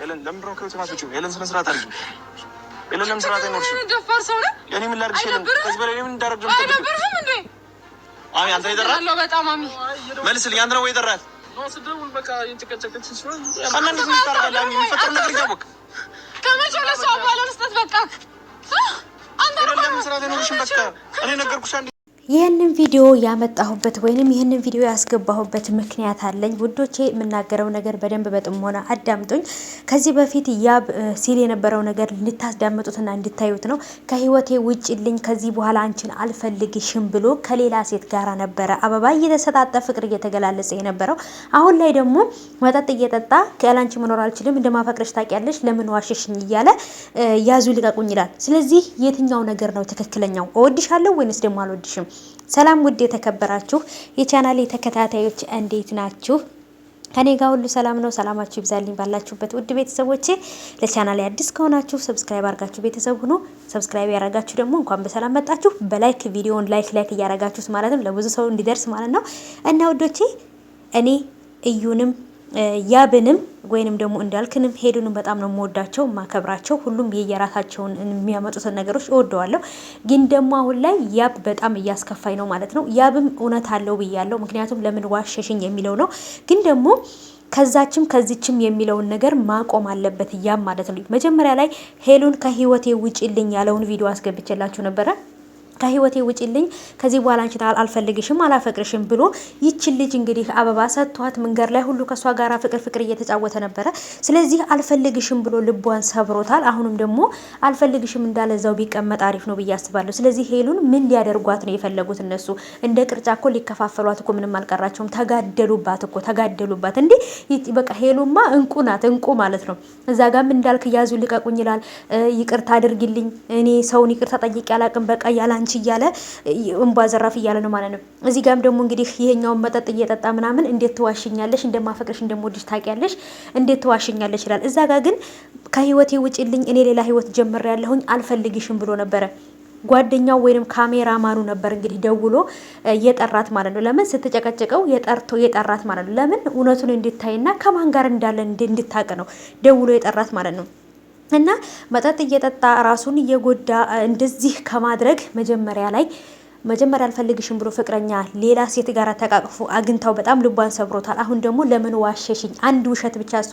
ኤለን ለምን ድሮ ከቤት ማስወጪው? ኤለን ስነ ስርዓት አድርጊ። ኤለን ለምን ስርዓት አይኖርሽ? ደፋር ሰው ነህ። እኔ ምን ላድርግሽ? ኤለን ከዚህ በላይ ምን እንዳደረግ ነው የምትጠብቂው? እንዴ አሚ አንተ ይደራል ነው በጣም አሚ መልስልኝ። አንተ ነው ወይ ይደራል? ነው ስደውል በቃ እየተጨቀጨቀች ሲሆን ከማን ነው ታረጋለህ? አሚ የሚፈጠር ነገር ይገባክ ከመቼ ለሰው ባለመስጠት በቃ አንተ ለምን ስርዓት አይኖርሽም? በቃ እኔ ነገርኩሽ። ይህንን ቪዲዮ ያመጣሁበት ወይንም ይህንን ቪዲዮ ያስገባሁበት ምክንያት አለኝ ውዶቼ። የምናገረው ነገር በደንብ በጥሞና አዳምጡኝ። ከዚህ በፊት ያብ ሲል የነበረው ነገር እንድታስዳምጡትና እንድታዩት ነው። ከህይወቴ ውጭልኝ፣ ከዚህ በኋላ አንቺን አልፈልግሽም ብሎ ከሌላ ሴት ጋር ነበረ አበባ እየተሰጣጠ ፍቅር እየተገላለጸ የነበረው። አሁን ላይ ደግሞ መጠጥ እየጠጣ ያላንቺ መኖር አልችልም፣ እንደማፈቅረሽ ታውቂያለሽ፣ ለምን ዋሸሽኝ እያለ ያዙ ልቀቁኝ ይላል። ስለዚህ የትኛው ነገር ነው ትክክለኛው? እወድሻለሁ ወይንስ ደግሞ አልወድሽም? ሰላም ውድ የተከበራችሁ የቻናሌ ተከታታዮች እንዴት ናችሁ? ከኔ ጋር ሁሉ ሰላም ነው። ሰላማችሁ ይብዛልኝ ባላችሁበት ውድ ቤተሰቦቼ። ለቻናሌ አዲስ ከሆናችሁ ሰብስክራይብ አድርጋችሁ ቤተሰብ ሁኑ። ሰብስክራይብ ያደረጋችሁ ደግሞ እንኳን በሰላም መጣችሁ። በላይክ ቪዲዮውን ላይክ እያደረጋችሁት ማለትም ለብዙ ሰው እንዲደርስ ማለት ነው። እና ውዶቼ እኔ እዩንም ያብንም ወይንም ደግሞ እንዳልክንም ሄዱንም በጣም ነው የምወዳቸው ማከብራቸው። ሁሉም የየራሳቸውን የሚያመጡትን ነገሮች እወደዋለሁ። ግን ደግሞ አሁን ላይ ያብ በጣም እያስከፋኝ ነው ማለት ነው። ያብም እውነት አለው ብያለሁ። ምክንያቱም ለምን ዋሸሽኝ የሚለው ነው። ግን ደግሞ ከዛችም ከዚችም የሚለውን ነገር ማቆም አለበት ያብ ማለት ነው። መጀመሪያ ላይ ሄሉን ከህይወቴ ውጪልኝ ያለውን ቪዲዮ አስገብቼላችሁ ነበረ። ከህይወቴ ውጪልኝ፣ ከዚህ በኋላ አንቺ አልፈልግሽም፣ አላፈቅርሽም ብሎ ይችን ልጅ እንግዲህ አበባ ሰጥቷት መንገድ ላይ ሁሉ ከሷ ጋራ ፍቅር እየተጫወተ ነበረ። ስለዚህ አልፈልግሽም ብሎ ልቧን ሰብሮታል። አሁንም ደግሞ አልፈልግሽም እንዳለዛው ቢቀመጥ አሪፍ ነው ብዬ አስባለሁ። ስለዚህ ሄሉን ምን ሊያደርጓት ነው የፈለጉት? እነሱ እንደ ቅርጫ እኮ ሊከፋፈሏት እኮ ምንም አልቀራቸውም። ተጋደሉባት እንዴ! በቃ ሄሉማ እንቁ ናት፣ እንቁ ማለት ነው። እዛ ጋም እንዳልክ ያዙ ልቀቁኝ ይላል። ይቅርታ አድርግልኝ፣ እኔ ሰውን ይቅርታ ጠይቄ አላቅም፣ በቃ ያላ እያለ እንባ ዘራፍ እያለ ነው ማለት ነው። እዚህ ጋርም ደግሞ እንግዲህ ይሄኛውን መጠጥ እየጠጣ ምናምን እንዴት ትዋሽኛለሽ? እንደማፈቅርሽ እንደምወድሽ ታውቂያለሽ፣ እንዴት ትዋሽኛለሽ ይላል። እዛ ጋር ግን ከህይወቴ ውጪልኝ፣ እኔ ሌላ ህይወት ጀምሬያለሁኝ፣ አልፈልግሽም ብሎ ነበረ። ጓደኛው ወይንም ካሜራማኑ ነበር እንግዲህ ደውሎ የጠራት ማለት ነው። ለምን ስትጨቀጨቀው የጠራት ማለት ነው። ለምን እውነቱን እንድታይና ከማን ጋር እንዳለ እንድታቅ ነው ደውሎ የጠራት ማለት ነው። እና መጠጥ እየጠጣ ራሱን እየጎዳ እንደዚህ ከማድረግ መጀመሪያ አልፈልግሽም ብሎ ፍቅረኛ ሌላ ሴት ጋር ተቃቅፎ አግንታው በጣም ልቧን ሰብሮታል። አሁን ደግሞ ለምን ዋሸሽኝ? አንድ ውሸት ብቻ እሷ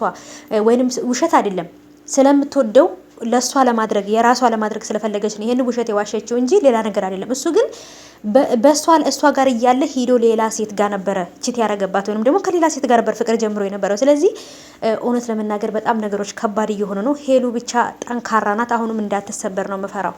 ወይንም ውሸት አይደለም ስለምትወደው ለሷ ለማድረግ የራሷ ለማድረግ ስለፈለገች ነው ይሄን ውሸት የዋሸችው እንጂ ሌላ ነገር አይደለም። እሱ ግን እሷ ጋር እያለ ሄዶ ሌላ ሴት ጋር ነበረ ቺት ያረገባት ወይንም ደግሞ ከሌላ ሴት ጋር ነበር ፍቅር ጀምሮ የነበረው። ስለዚህ እውነት ለመናገር በጣም ነገሮች ከባድ እየሆኑ ነው። ሄሉ ብቻ ጠንካራ ናት። አሁንም እንዳትሰበር ነው የምፈራው።